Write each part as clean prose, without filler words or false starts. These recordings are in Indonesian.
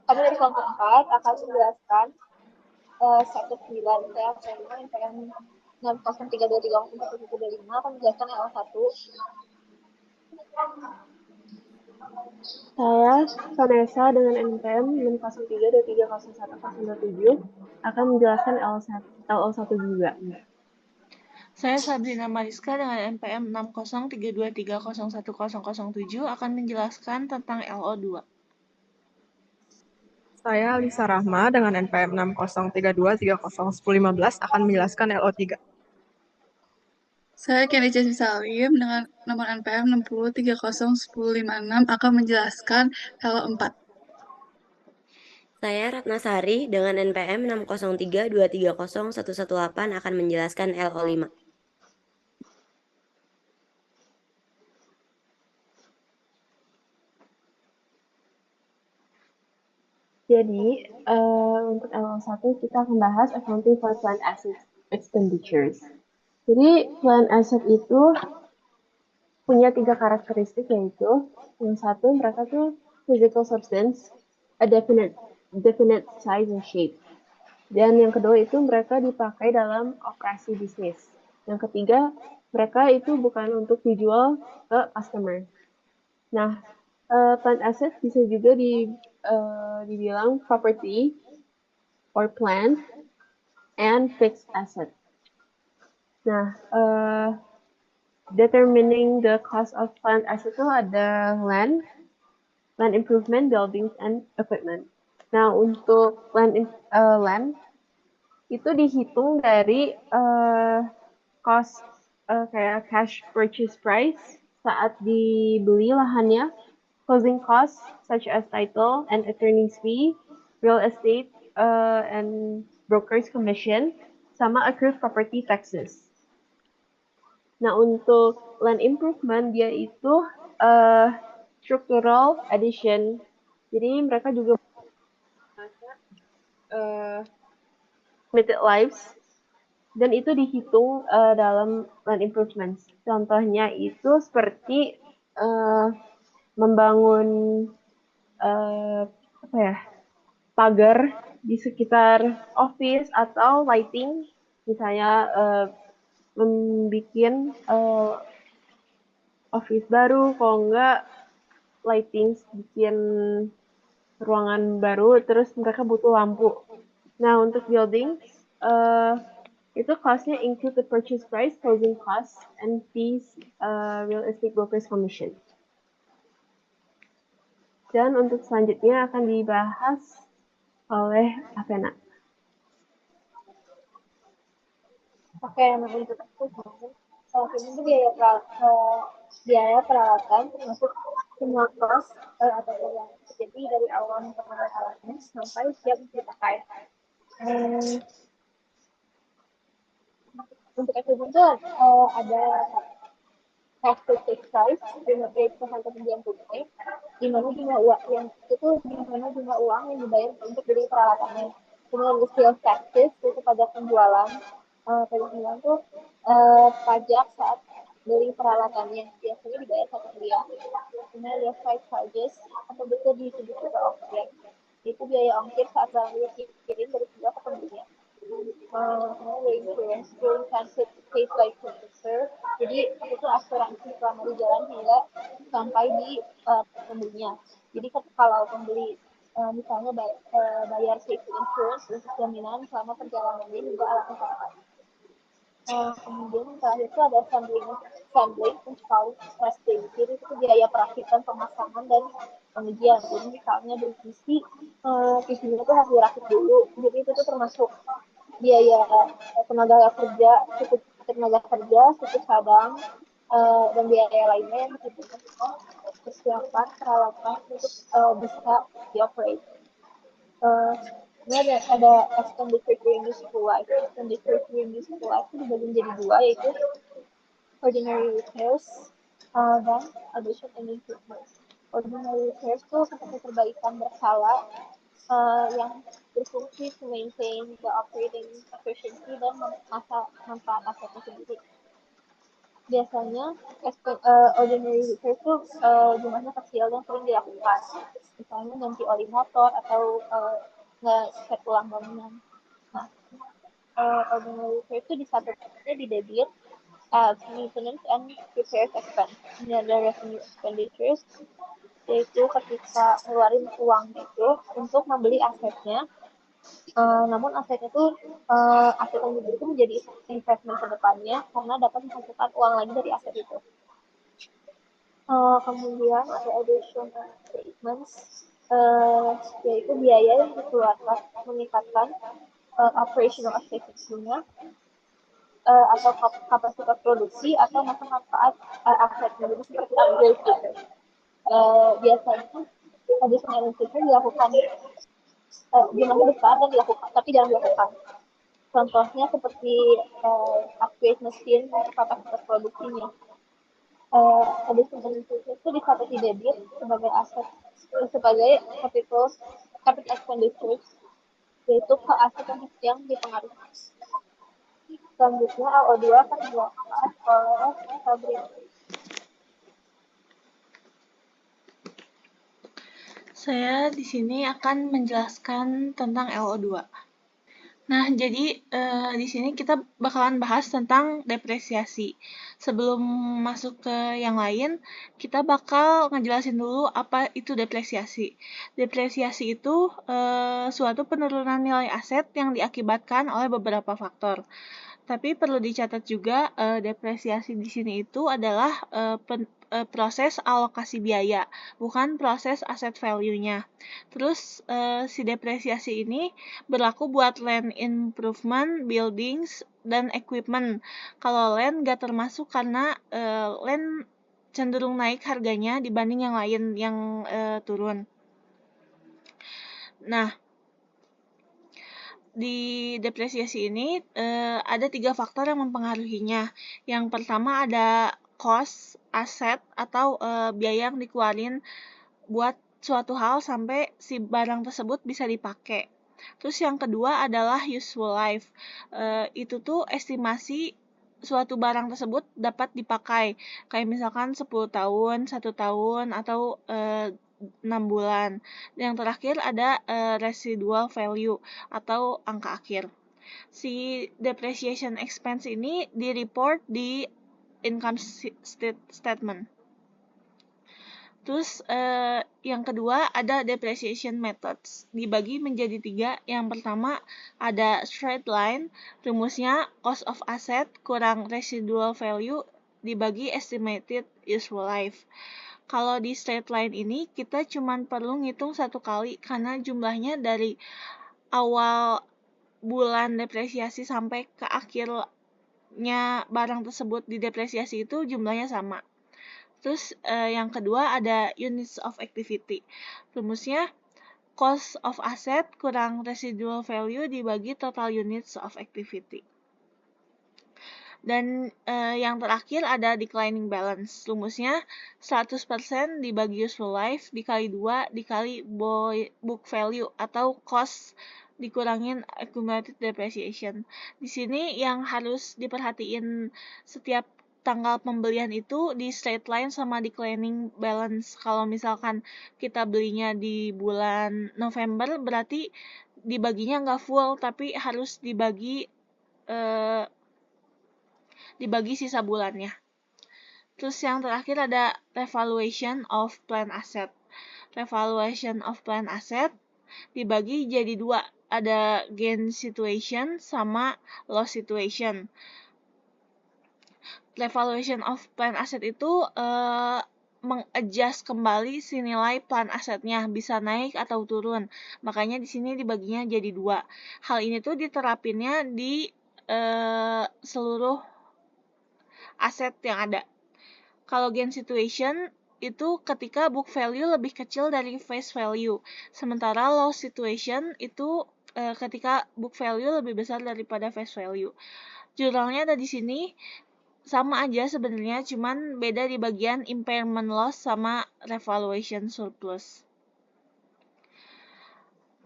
Kami dari kelompok 4 akan menjelaskan 19 NPM 603230175 akan menjelaskan L1. Saya, Vanessa, dengan NPM 603230107 akan menjelaskan LO1 juga. Saya Sabrina Mariska dengan NPM 603230107 akan menjelaskan tentang LO2. Saya Lisa Rahma dengan NPM 60323011015 akan menjelaskan LO3. Saya Kenny Jesse Salim dengan nomor NPM 6030156 akan menjelaskan LO4. Saya Ratnasari dengan NPM 603230118 akan menjelaskan LO5. Jadi, untuk LO1 kita akan bahas accounting for plant asset expenditures. Jadi, plant asset itu punya 3 karakteristik, yaitu yang satu, mereka tuh physical substance, a definite size and shape. Dan yang kedua itu mereka dipakai dalam operasi bisnis. Yang ketiga, mereka itu bukan untuk dijual ke customer. Nah, plant asset bisa juga dibilang property or plant and fixed asset. Nah, determining the cost of plant asset itu ada land improvement, buildings, and equipment. Nah, untuk land itu dihitung dari cost kayak cash purchase price saat dibeli lahannya, closing costs such as title and attorney's fee, real estate and broker's commission, sama accrued property taxes. Nah, untuk land improvement dia itu structural addition. Jadi mereka juga limited lives dan itu dihitung dalam land improvements. Contohnya itu seperti membangun pagar di sekitar office atau lighting, misalnya membuat office baru, kalau enggak lighting, bikin ruangan baru, terus mereka butuh lampu. Nah, untuk building, itu cost-nya include the purchase price, closing costs, and fees, real estate broker's commission. Dan untuk selanjutnya akan dibahas oleh Avena. Oke, untuk aku itu biaya peralatan termasuk semua cost atau yang terjadi dari awal pengadaan alatnya sampai siap dipakai. Untuk equipment itu ada have to take price dengan persentasenya pembelian tunai, di mana jumlah uang yang itu jumlah uang yang dibayar untuk beli peralatannya. Kemudian sales taxes itu pajak penjualan, itu pajak saat beli peralatannya biasanya dibayar satu miliar. Kemudian ada freight charges atau bisa disebut juga ongkir. Itu biaya ongkir saat barang dikirim dari pihak ke pembelinya. Insurance during transit paid by purchaser. Jadi itu asuransi selama di jalan hingga sampai di pembelinya. Jadi kalau pembeli misalnya bayar safety insurance untuk jaminan selama perjalanannya hingga alatnya sampai. Kemudian terakhir itu ada assembling, install, testing. Jadi itu biaya perakitan, pemasangan, dan pengujian. Jadi misalnya dari PC-nya itu harus dirakit dulu. Jadi itu tuh termasuk biaya tenaga kerja, cukup cadang, dan biaya lainnya yang dibutuhkan persiapan peralatan untuk bisa dioperate. Ini ada expenditure during useful life. Expenditure during useful life itu dibagi menjadi dua, yaitu ordinary repairs dan addition and improvements. Ordinary repairs itu seperti perbaikan berkala yang berfungsi to maintain the operating efficiency dan manfaat asetnya sendiri. biasanya ordinary repair itu jumlahnya kecil dan sering dilakukan. Misalnya ganti oli motor atau nge-set ulang bangunan. Nah, ordinary repair itu di satu satunya di debit as maintenance and repairs expense. Ini ada revenue expenditures, yaitu ketika ngeluarin uang itu untuk membeli asetnya. Namun aset itu aset yang dibeli itu menjadi investment ke depannya karena dapat menghasilkan uang lagi dari aset itu. Kemudian ada additional statements, yaitu biaya yang dikeluarkan meningkatkan operational efficiency-nya atau kapasitas produksi atau manfaat asetnya, jadi seperti upgrade gitu. Biasanya additional investment dilakukan jumlahnya besar dan dilakukan, tapi jarang dilakukan. Contohnya seperti upgrade mesin untuk kapasitas produksinya. Additional investment itu dicatat di debit sebagai aset, sebagai capital expenditures, yaitu ke aset yang dipengaruhi. Selanjutnya LO2 akan dilakukan oleh Sabrina. Saya di sini akan menjelaskan tentang LO2. Nah, jadi di sini kita bakalan bahas tentang depresiasi. Sebelum masuk ke yang lain, kita bakal ngejelasin dulu apa itu depresiasi. Depresiasi itu suatu penurunan nilai aset yang diakibatkan oleh beberapa faktor. Tapi perlu dicatat juga depresiasi di sini itu adalah proses alokasi biaya, bukan proses aset value-nya. Terus si depresiasi ini berlaku buat land improvement, buildings, dan equipment. Kalau land nggak termasuk karena land cenderung naik harganya dibanding yang lain yang turun. Nah, di depresiasi ini ada 3 faktor yang mempengaruhinya. Yang pertama ada cost, aset, atau biaya yang dikeluarin buat suatu hal sampai si barang tersebut bisa dipakai. Terus yang kedua adalah useful life. Itu tuh estimasi suatu barang tersebut dapat dipakai. Kayak misalkan 10 tahun, 1 tahun, atau 6 bulan. Yang terakhir ada residual value atau angka akhir. Si depreciation expense ini di-report di income statement. Terus yang kedua ada depreciation methods, dibagi menjadi 3. Yang pertama ada straight line, rumusnya cost of asset kurang residual value dibagi estimated useful life. Kalau di straight line ini kita cuma perlu ngitung 1 kali karena jumlahnya dari awal bulan depresiasi sampai ke akhirnya barang tersebut didepresiasi itu jumlahnya sama. Terus yang kedua ada units of activity. Rumusnya cost of asset kurang residual value dibagi total units of activity. Dan yang terakhir ada declining balance. Rumusnya 100% dibagi useful life dikali 2 dikali book value atau cost dikurangin accumulated depreciation. Di sini yang harus diperhatiin setiap tanggal pembelian itu di straight line sama declining balance. Kalau misalkan kita belinya di bulan November berarti dibaginya nggak full tapi harus dibagi sisa bulannya. Terus yang terakhir ada revaluation of plan asset. Revaluation of plan asset dibagi jadi 2. Ada gain situation sama loss situation. Revaluation of plan asset itu mengadjust kembali si nilai plan asetnya, bisa naik atau turun. Makanya di sini dibaginya jadi 2. Hal ini tuh diterapinnya di seluruh aset yang ada. Kalau gain situation itu ketika book value lebih kecil dari face value. Sementara loss situation itu ketika book value lebih besar daripada face value. Jurnalnya ada di sini, sama aja sebenarnya, cuman beda di bagian impairment loss sama revaluation surplus.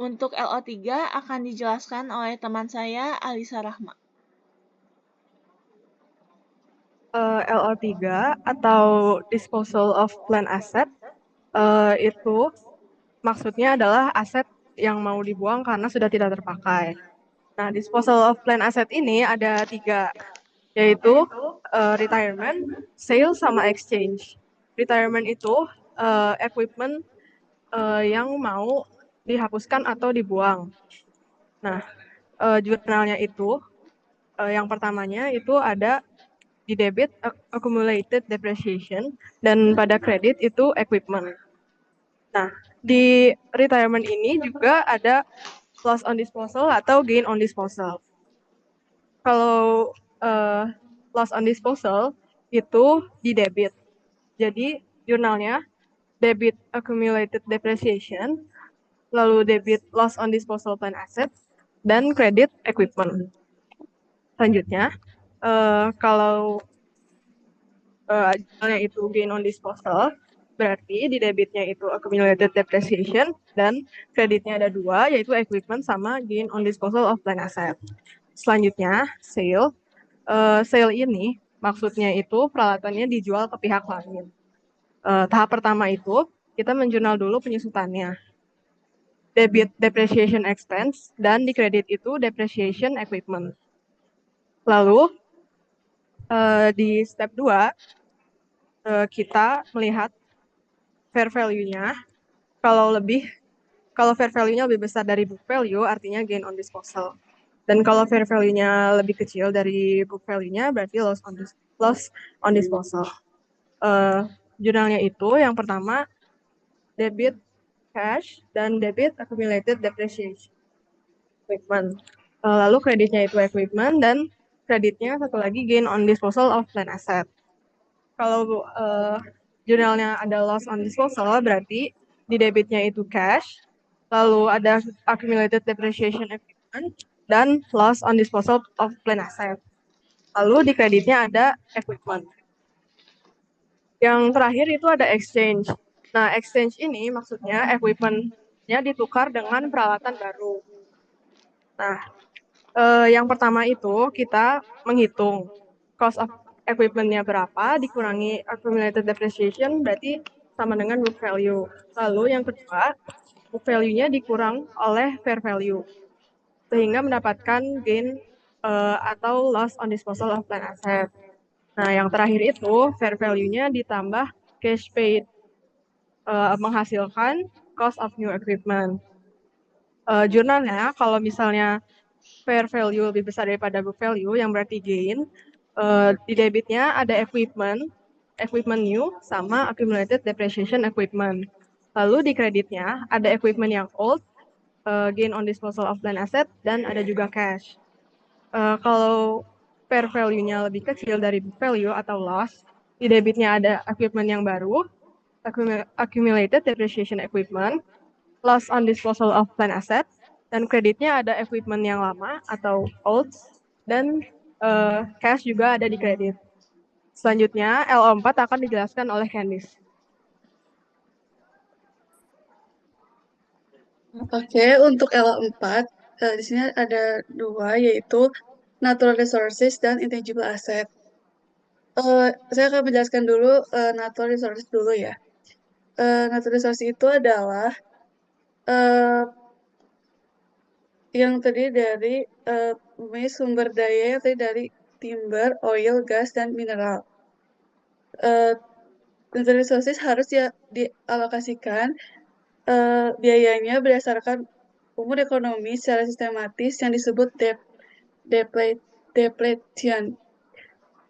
Untuk LO3 akan dijelaskan oleh teman saya Alisa Rahma. LO3 atau disposal of plant asset itu maksudnya adalah aset yang mau dibuang karena sudah tidak terpakai. Nah, disposal of plant asset ini ada 3, yaitu retirement, sale, sama exchange. Retirement itu equipment yang mau dihapuskan atau dibuang. Nah, jurnalnya itu yang pertamanya itu ada di debit accumulated depreciation dan pada kredit itu equipment. Nah, di retirement ini juga ada loss on disposal atau gain on disposal. Kalau loss on disposal itu di debit. Jadi jurnalnya debit accumulated depreciation, lalu debit loss on disposal plant assets, dan credit equipment. Selanjutnya, kalau jurnalnya itu gain on disposal, berarti di debitnya itu accumulated depreciation dan kreditnya ada 2, yaitu equipment sama gain on disposal of plant asset. Selanjutnya, sale. Sale ini maksudnya itu peralatannya dijual ke pihak lain. Tahap pertama itu kita menjurnal dulu penyusutannya. Debit depreciation expense dan di kredit itu depreciation equipment. Lalu di step 2 kita melihat fair value-nya. Kalau fair value-nya lebih besar dari book value, artinya gain on disposal. Dan kalau fair value-nya lebih kecil dari book value-nya, berarti loss on disposal. Jurnalnya itu yang pertama debit cash dan debit accumulated depreciation equipment. Lalu kreditnya itu equipment dan kreditnya satu lagi gain on disposal of plant asset. Kalau jurnalnya ada loss on disposal, berarti di debitnya itu cash, lalu ada accumulated depreciation equipment, dan loss on disposal of plant asset. Lalu di kreditnya ada equipment. Yang terakhir itu ada exchange. Nah, exchange ini maksudnya equipment-nya ditukar dengan peralatan baru. Nah, yang pertama itu kita menghitung cost of equipment-nya berapa, dikurangi accumulated depreciation, berarti sama dengan book value. Lalu yang kedua, book value-nya dikurang oleh fair value, sehingga mendapatkan gain atau loss on disposal of plant asset. Nah, yang terakhir itu fair value-nya ditambah cash paid, menghasilkan cost of new equipment. Jurnalnya, kalau misalnya fair value lebih besar daripada book value, yang berarti gain, di debitnya ada equipment new, sama accumulated depreciation equipment. Lalu di kreditnya ada equipment yang old, gain on disposal of plant asset, dan ada juga cash. Kalau fair value-nya lebih kecil dari book value atau loss, di debitnya ada equipment yang baru, accumulated depreciation equipment, loss on disposal of plant asset, dan kreditnya ada equipment yang lama atau old, dan cash juga ada di kredit. Selanjutnya, LO4 akan dijelaskan oleh Candice. Oke, untuk LO4, di sini ada 2, yaitu natural resources dan intangible asset. Saya akan menjelaskan dulu natural resources dulu ya. Natural resources itu adalah yang terdiri dari sumber daya yang terdiri dari timber, oil, gas, dan mineral. Natural resources harus dialokasikan biayanya berdasarkan umur ekonomi secara sistematis yang disebut depletion.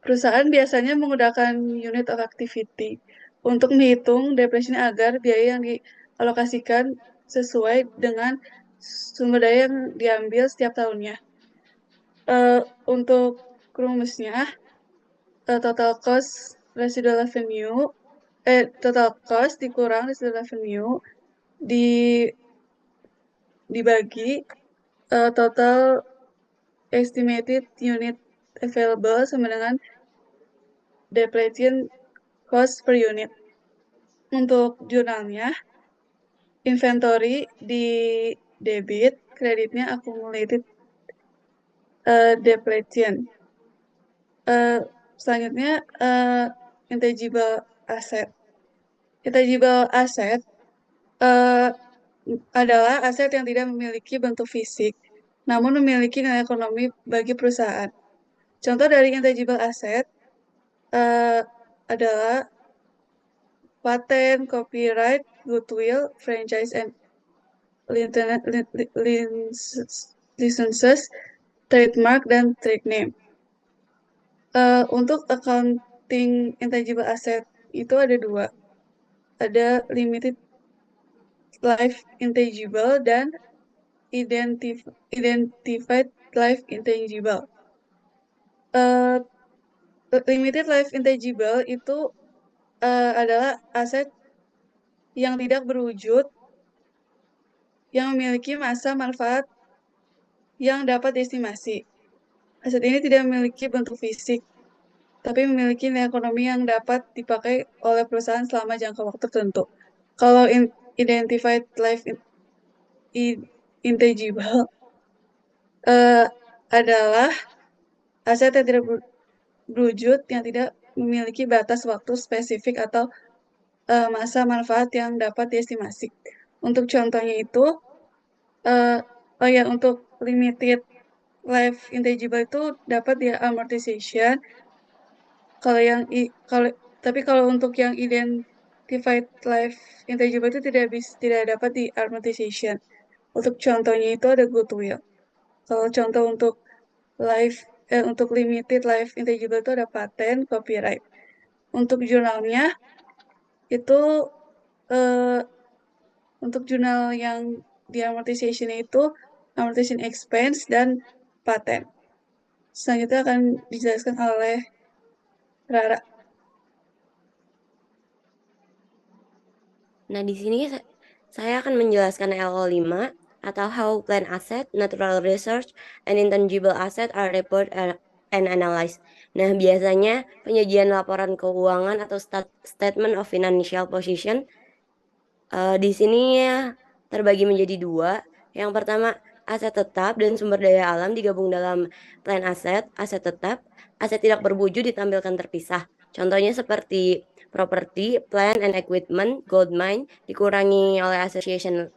Perusahaan biasanya menggunakan unit of activity untuk menghitung depletion agar biaya yang dialokasikan sesuai dengan sumber daya yang diambil setiap tahunnya. Untuk rumusnya, total cost dikurang residual revenue dibagi total estimated unit available sama dengan depletion cost per unit. Untuk jurnalnya, inventory di debit, kreditnya accumulated depletion. Selanjutnya, intangible asset. Intangible asset adalah aset yang tidak memiliki bentuk fisik, namun memiliki nilai ekonomi bagi perusahaan. Contoh dari intangible asset adalah paten, copyright, goodwill, franchise, and licenses, trademark, dan trade name. Untuk accounting intangible asset itu ada dua. Ada limited life intangible dan identified life intangible. Limited life intangible itu adalah aset yang tidak berwujud, yang memiliki masa manfaat yang dapat diestimasi. Aset ini tidak memiliki bentuk fisik, tapi memiliki nilai ekonomi yang dapat dipakai oleh perusahaan selama jangka waktu tertentu. Kalau identified life intangible adalah aset yang tidak berwujud, yang tidak memiliki batas waktu spesifik atau masa manfaat yang dapat diestimasi. Untuk contohnya itu, untuk limited life intangible itu dapat di amortization. Kalau untuk yang identified life intangible itu tidak dapat di amortization. Untuk contohnya itu ada goodwill. Kalau contoh untuk limited life intangible itu ada paten, copyright. Untuk jurnalnya itu untuk jurnal yang di amortization itu amortization expense dan paten. Selanjutnya akan dijelaskan oleh Rara. Nah, di sini saya akan menjelaskan LO5 atau How Plan Asset, Natural Resource, and Intangible Asset are Reported and Analyzed. Nah, biasanya penyajian laporan keuangan atau Statement of Financial Position di sini ya terbagi menjadi dua. Yang pertama, aset tetap dan sumber daya alam digabung dalam plan aset, aset tetap, aset tidak berwujud ditampilkan terpisah. Contohnya seperti property, plant and equipment, gold mine dikurangi oleh association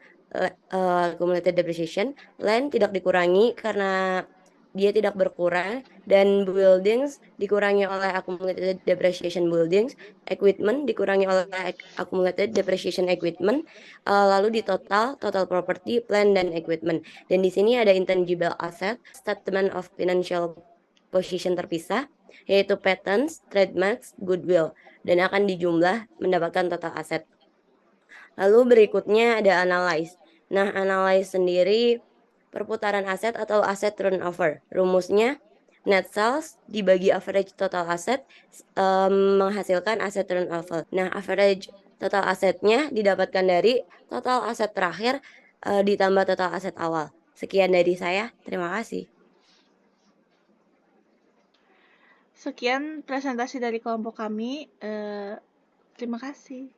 accumulated depreciation, land tidak dikurangi karena dia tidak berkurang, dan buildings dikurangi oleh accumulated depreciation buildings, equipment dikurangi oleh accumulated depreciation equipment, lalu di total property, plant, dan equipment. Dan di sini ada intangible asset, statement of financial position terpisah, yaitu patents, trademarks, goodwill, dan akan dijumlah mendapatkan total aset. Lalu berikutnya ada analyze. Nah, analyze sendiri perputaran aset atau aset turnover. Rumusnya net sales dibagi average total aset menghasilkan aset turnover. Nah, average total asetnya didapatkan dari total aset terakhir ditambah total aset awal. Sekian dari saya, terima kasih. Sekian presentasi dari kelompok kami. Terima kasih.